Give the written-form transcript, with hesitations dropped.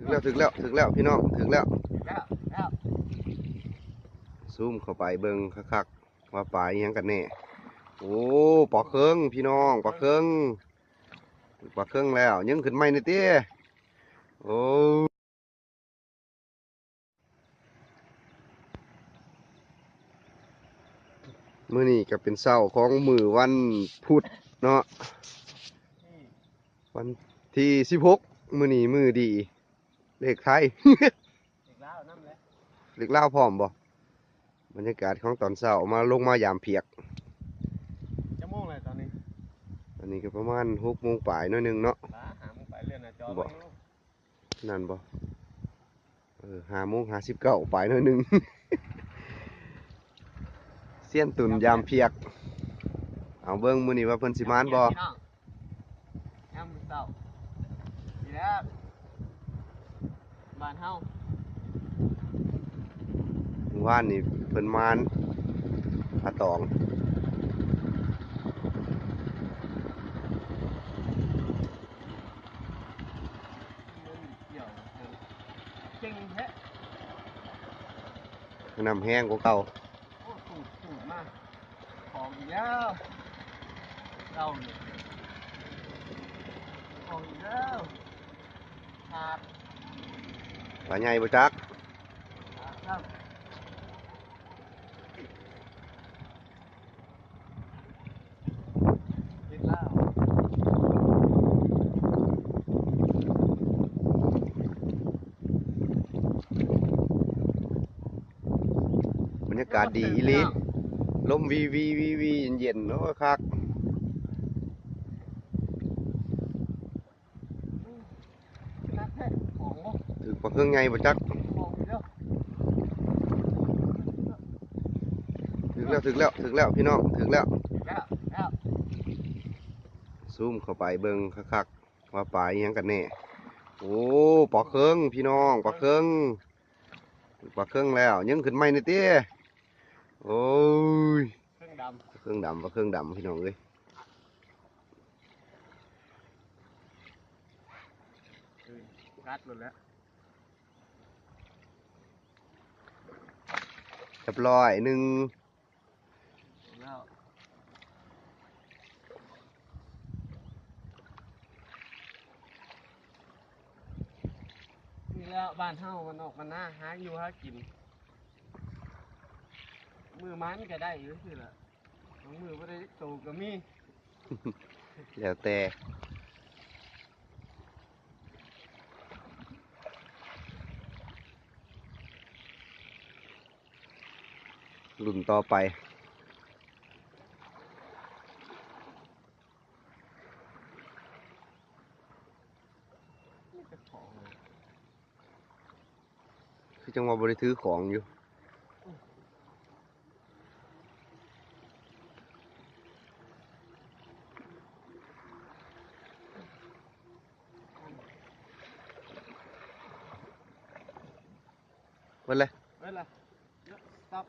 ถึงแล้วพี่น้องถึงแล้วแล้วซูมเข้าไปเบิ่งคักๆว่าปลาอีหยังกันแน่โอ้ปลาเคิงพี่น้องปลาเคิงแล้วยังขึ้นไม่ในเตี้ยโอ้มื้อนี้ก็เป็นเช้าของมื้อวันพุธเนาะวันที่16มื้อนี้มื้อดีเลขไทย อีกแล้วนั่นแหละ เลขลาวพร้อมบ่บรรยากาศของตอนเช้ามาลงมายามเพียก จะโมงเลยตอนนี้อันนี้ก็ประมาณ6 โมงปลายหน้อยหนึงเนาะหามึงไปเรื่อยนะจอ บ่นั่นบ่5 โมง 59ปลายหน้อยหนึง เสี้ยนตุ่นยามเพียกเอาเบิ่งมื้อนี้ว่าเพิ่นสิมานบ่ แอมเต่าดีแล้วบ้านเฮา เมื่อวานนี่เพิ่นมานปลาตองเกี่ยวเก่งแท้ น้ำแห้งกว่าเก่า โอ้สูดมากของอีกแล้วเราเนี่ยของอีกแล้วขาด ปลาใหญ่บ่จัก ครับกินแล้ว บรรยากาศดีอีหลีลมวีเย็นๆโอ้ยคัก นักแท้ของบ่ ถึกปลาเครื่องใหญ่บ่จัก ของอีกแล้ว ถึกแล้วพี่น้องถึกแล้ว แล้ว ซูมเข้าไปเบิ่งคักๆว่าปลาอีหยังกันแน่โอ้ปลาเคิงพี่น้องปลาเคิงแล้วยังขึ้นไม่ในเตี้ยโอ้ย เครื่องด ปลาเครื่องดำพี่น้องเอ้ย ำกัดหมดแล้ว เรียบร้อยหนึ่ง แล้วนี่แล้วบ้านเฮามันออกมาหน้าหาอยู่หากินมือมันก็ได้อยู่สิล่ะบางมือบ่ได้โตก็มี แล้วแต่รุ่นต่อไปนี่จะของเลย คือจังหวะบริถือของอยู่วันเลย เว้ยล่ะ stop